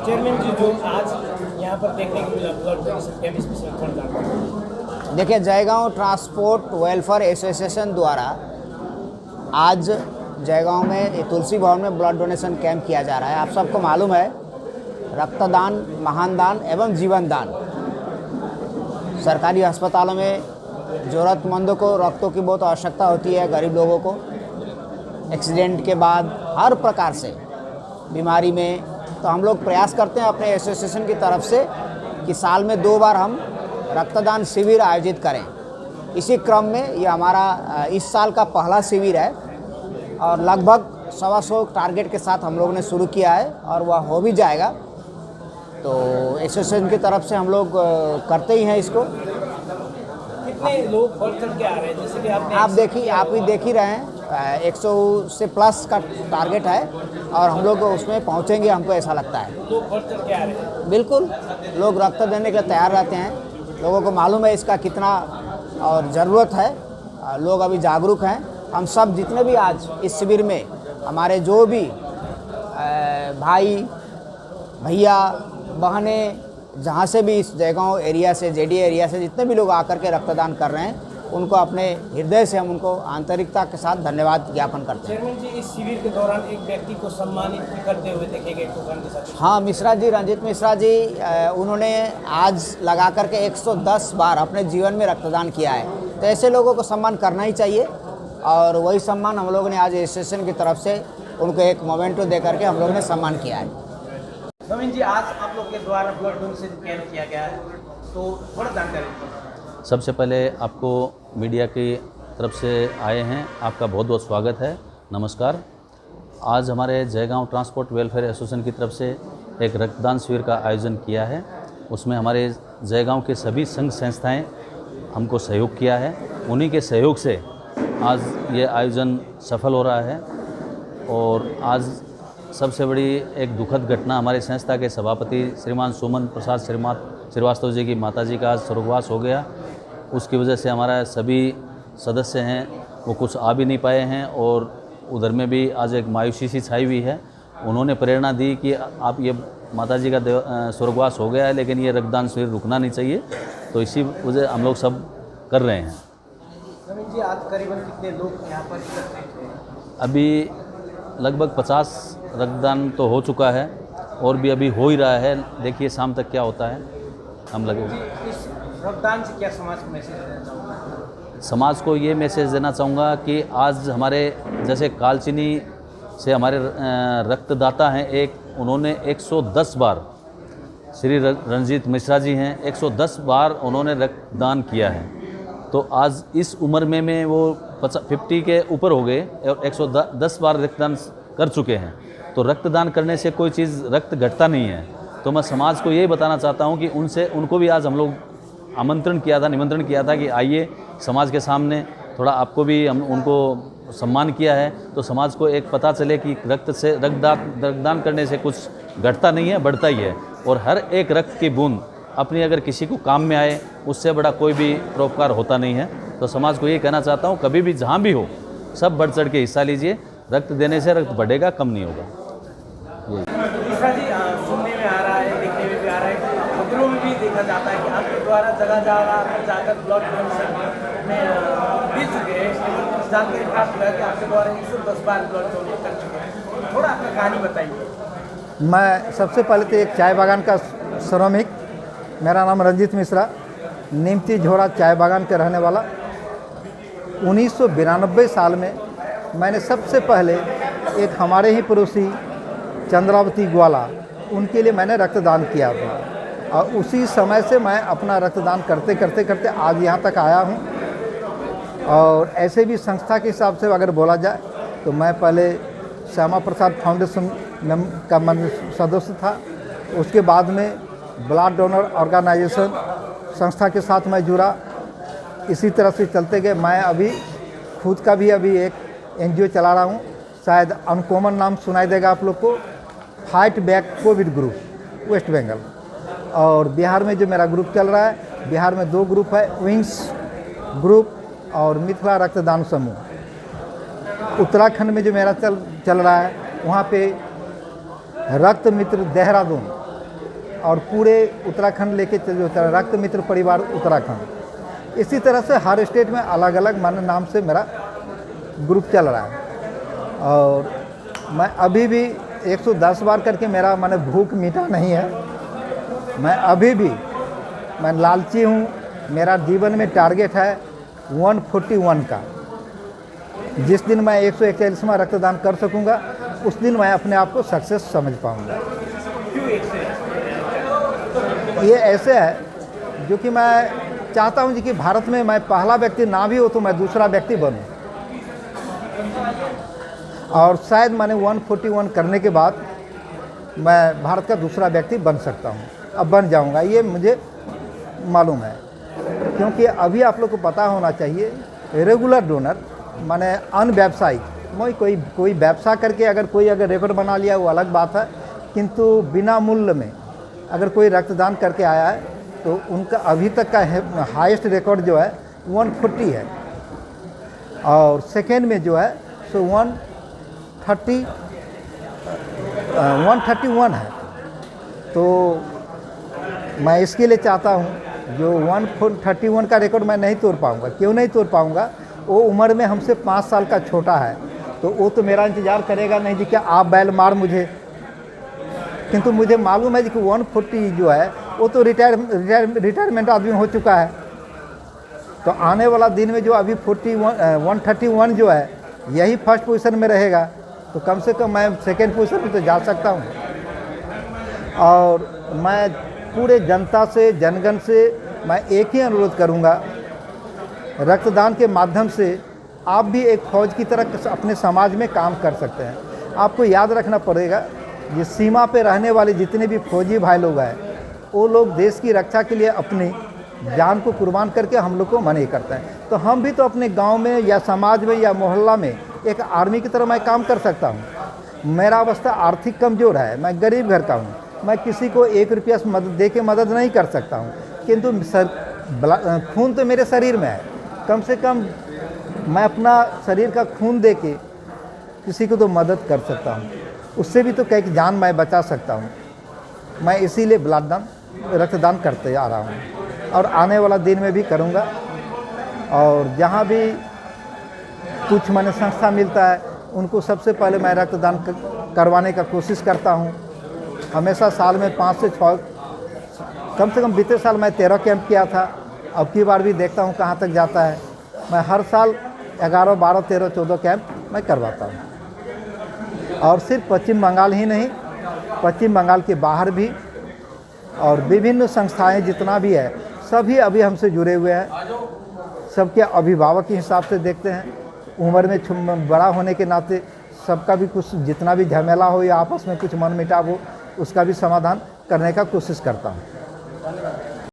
Chairman जी, जो आज यहाँ पर देखने को मिला ब्लड डोनेशन कैंप, इस विषय में थोड़ा जानकारी। देखिए, जयगांव ट्रांसपोर्ट वेलफेयर एसोसिएशन द्वारा आज जयगांव में तुलसी भवन में ब्लड डोनेशन कैंप किया जा रहा है। आप सबको मालूम है, रक्तदान महान दान एवं जीवन दान। सरकारी अस्पतालों में ज़रूरतमंदों को रक्तों की बहुत आवश्यकता होती है। गरीब लोगों को एक्सीडेंट के बाद हर प्रकार से बीमारी में, तो हम लोग प्रयास करते हैं अपने एसोसिएशन की तरफ से कि साल में 2 बार हम रक्तदान शिविर आयोजित करें। इसी क्रम में ये हमारा इस साल का पहला शिविर है और लगभग 125 टारगेट के साथ हम लोगों ने शुरू किया है और वह हो भी जाएगा। तो एसोसिएशन की तरफ से हम लोग करते ही हैं इसको। कितने लोग बढ़ चढ़ के आ रहे हैं, जैसे कि आप भी देख ही रहे हैं, 100 से प्लस का टारगेट है और हम लोग उसमें पहुंचेंगे, हमको ऐसा लगता है। लोग बढ़ चढ़ के आ रहे हैं। बिल्कुल, लोग रक्त देने के लिए तैयार रहते हैं। लोगों को मालूम है इसका कितना और ज़रूरत है। लोग अभी जागरूक हैं। हम सब जितने भी आज इस शिविर में हमारे जो भी भाई भैया बहनें जहाँ से भी इस जयगांव एरिया से, जेडी एरिया से जितने भी लोग आकर के रक्तदान कर रहे हैं, उनको अपने हृदय से हम उनको आंतरिकता के साथ धन्यवाद ज्ञापन करते हैं। चेयरमैन जी, इस शिविर के दौरान एक व्यक्ति को सम्मानित भी करते हुए देखे गए टोकन के साथ। हाँ, मिश्रा जी, रंजीत मिश्रा जी, उन्होंने आज लगा करके 110 बार अपने जीवन में रक्तदान किया है। तो ऐसे लोगों को सम्मान करना ही चाहिए और वही सम्मान हम लोगों ने आज एसोसिएशन की तरफ से उनको एक मोमेंटो दे करके हम लोगों ने सम्मान किया है। नवीन जी, आज आप लोग के द्वारा ब्लड डोनेशन कैंप किया गया है, तो थोड़ा जानकारी। सबसे पहले आपको मीडिया की तरफ से आए हैं, आपका बहुत बहुत स्वागत है, नमस्कार। आज हमारे जयगांव ट्रांसपोर्ट वेलफेयर एसोसिएशन की तरफ से एक रक्तदान शिविर का आयोजन किया है। उसमें हमारे जयगांव के सभी संघ संस्थाएं हमको सहयोग किया है। उन्हीं के सहयोग से आज ये आयोजन सफल हो रहा है। और आज सबसे बड़ी एक दुखद घटना, हमारी संस्था के सभापति श्रीमान सुमन प्रसाद श्रीवास्तव जी की माताजी का आज स्वर्गवास हो गया। उसकी वजह से हमारा सभी सदस्य हैं वो कुछ आ भी नहीं पाए हैं और उधर में भी आज एक मायूसी सी छाई हुई है। उन्होंने प्रेरणा दी कि आप ये माताजी का स्वर्गवास हो गया है, लेकिन ये रक्तदान शिविर रुकना नहीं चाहिए। तो इसी वजह हम लोग सब कर रहे हैं। नवीन जी, आज करीबन कितने लोग यहाँ पर एकत्रित हुए? अभी लगभग 50 रक्तदान तो हो चुका है और भी अभी हो ही रहा है। देखिए शाम तक क्या होता है। हम लगे इस रक्तदान से क्या समाज को मैसेज देना चाहूँगा? समाज को ये मैसेज देना चाहूँगा कि आज हमारे जैसे कालचिनी से हमारे रक्तदाता हैं एक, उन्होंने 110 बार, श्री रंजीत मिश्रा जी हैं, 110 बार उन्होंने रक्तदान किया है। तो आज इस उम्र में वो 50 के ऊपर हो गए और 110 बार रक्तदान कर चुके हैं। तो रक्तदान करने से कोई चीज़, रक्त घटता नहीं है। तो मैं समाज को यही बताना चाहता हूँ कि उनको भी आज हम लोग निमंत्रण किया था कि आइए समाज के सामने, थोड़ा आपको भी हम उनको सम्मान किया है तो समाज को एक पता चले कि रक्तदान करने से कुछ घटता नहीं है, बढ़ता ही है। और हर एक रक्त की बूंद अपनी अगर किसी को काम में आए, उससे बड़ा कोई भी परोपकार होता नहीं है। तो समाज को ये कहना चाहता हूँ, कभी भी जहाँ भी हो, सब बढ़ चढ़ के हिस्सा लीजिए। रक्त देने से रक्त बढ़ेगा, कम नहीं होगा। मिश्रा जी, सुनने में आ रहा है, देखने में भी आ रहा है, खबरों में भी देखा जाता है कि आपके द्वारा जगह जाकर ब्लड डोनेशन में भी चुके हैं। जानकारी प्राप्त हुआ कि आपके द्वारा 110 बार ब्लड डोनेट कर चुके हैं। थोड़ा आपका कहानी बताइए। मैं सबसे पहले तो एक चाय बागान का श्रमिक, मेरा नाम रंजीत मिश्रा, नीमती झोड़ा चाय बागान के रहने वाला। 1992 साल में मैंने सबसे पहले एक हमारे ही पड़ोसी चंद्रावती ग्वाला, उनके लिए मैंने रक्तदान किया था और उसी समय से मैं अपना रक्तदान करते आज यहाँ तक आया हूँ। और ऐसे भी संस्था के हिसाब से अगर बोला जाए तो मैं पहले श्यामा प्रसाद फाउंडेशन का सदस्य था। उसके बाद में ब्लड डोनर ऑर्गेनाइजेशन संस्था के साथ मैं जुड़ा। इसी तरह से चलते गए। मैं अभी खुद का भी अभी एक NGO चला रहा हूँ, शायद अनकॉमन नाम सुनाई देगा आप लोग को, fight back Covid group West Bengal. और बिहार में जो मेरा ग्रुप चल रहा है, बिहार में 2 ग्रुप है, विंग्स ग्रुप और मिथिला रक्तदान समूह। उत्तराखंड में जो मेरा चल रहा है, वहाँ पे रक्त मित्र देहरादून और पूरे उत्तराखंड लेके जो रक्त मित्र परिवार उत्तराखंड, इसी तरह से हर स्टेट में अलग अलग माने नाम से मेरा ग्रुप चल रहा है। और मैं अभी भी 110 बार करके मेरा माने भूख मिटा नहीं है। मैं अभी भी मैं लालची हूँ। मेरा जीवन में टारगेट है 141 का। जिस दिन मैं 141वां रक्तदान कर सकूँगा उस दिन मैं अपने आप को सक्सेस समझ पाऊँगा। ये ऐसे है जो कि मैं चाहता हूँ कि भारत में मैं पहला व्यक्ति ना भी हो तो मैं दूसरा व्यक्ति बनूँ, और शायद मैंने 141 करने के बाद मैं भारत का दूसरा व्यक्ति बन सकता हूँ, अब बन जाऊँगा, ये मुझे मालूम है। क्योंकि अभी आप लोग को पता होना चाहिए, रेगुलर डोनर माने अनव्यावसायिक, कोई व्यवसाय करके अगर कोई रिकॉर्ड बना लिया वो अलग बात है, किंतु बिना मूल्य में अगर कोई रक्तदान करके आया है तो उनका अभी तक का हाईएस्ट रिकॉर्ड जो है 140 है, और सेकेंड में जो है सो 131 है। तो मैं इसके लिए चाहता हूँ जो 131 का रिकॉर्ड मैं नहीं तोड़ पाऊँगा। क्यों नहीं तोड़ पाऊँगा? वो उम्र में हमसे 5 साल का छोटा है, तो वो तो मेरा इंतज़ार करेगा नहीं जी क्या आप बैल मार मुझे। किंतु मुझे मालूम है कि 140 जो है वो तो रिटायरमेंट आदमी हो चुका है। तो आने वाला दिन में जो अभी 131 जो है यही फर्स्ट पोजीशन में रहेगा, तो कम से कम मैं सेकेंड पोजीशन में तो जा सकता हूँ। और मैं पूरे जनता से, जनगण से मैं एक ही अनुरोध करूँगा, रक्तदान के माध्यम से आप भी एक फौज की तरह अपने समाज में काम कर सकते हैं। आपको याद रखना पड़ेगा, ये सीमा पे रहने वाले जितने भी फौजी भाई लोग हैं वो लोग देश की रक्षा के लिए अपनी जान को कुर्बान करके हम लोग को मदद करते हैं। तो हम भी तो अपने गांव में या समाज में या मोहल्ला में एक आर्मी की तरह मैं काम कर सकता हूं। मेरा अवस्था आर्थिक कमज़ोर है, मैं गरीब घर का हूं, मैं किसी को 1 रुपया दे के मदद नहीं कर सकता हूं, किंतु खून तो मेरे शरीर में है। कम से कम मैं अपना शरीर का खून दे के किसी को तो मदद कर सकता हूं, उससे भी तो कई जान मैं बचा सकता हूं। मैं इसीलिए रक्तदान करते आ रहा हूं और आने वाला दिन में भी करूंगा। और जहां भी कुछ मैंने संस्था मिलता है उनको सबसे पहले मैं रक्तदान करवाने का कोशिश करता हूं। हमेशा साल में 5 से 6, कम से कम बीते साल मैं 13 कैंप किया था, अब की बार भी देखता हूं कहां तक जाता है। मैं हर साल 11, 12, 13, 14 कैंप मैं करवाता हूं। और सिर्फ पश्चिम बंगाल ही नहीं, पश्चिम बंगाल के बाहर भी और विभिन्न संस्थाएं जितना भी है सभी अभी हमसे जुड़े हुए हैं। सबके अभिभावक के हिसाब से देखते हैं, उम्र में बड़ा होने के नाते सबका भी कुछ जितना भी झमेला हो या आपस में कुछ मनमुटाव हो उसका भी समाधान करने का कोशिश करता हूँ।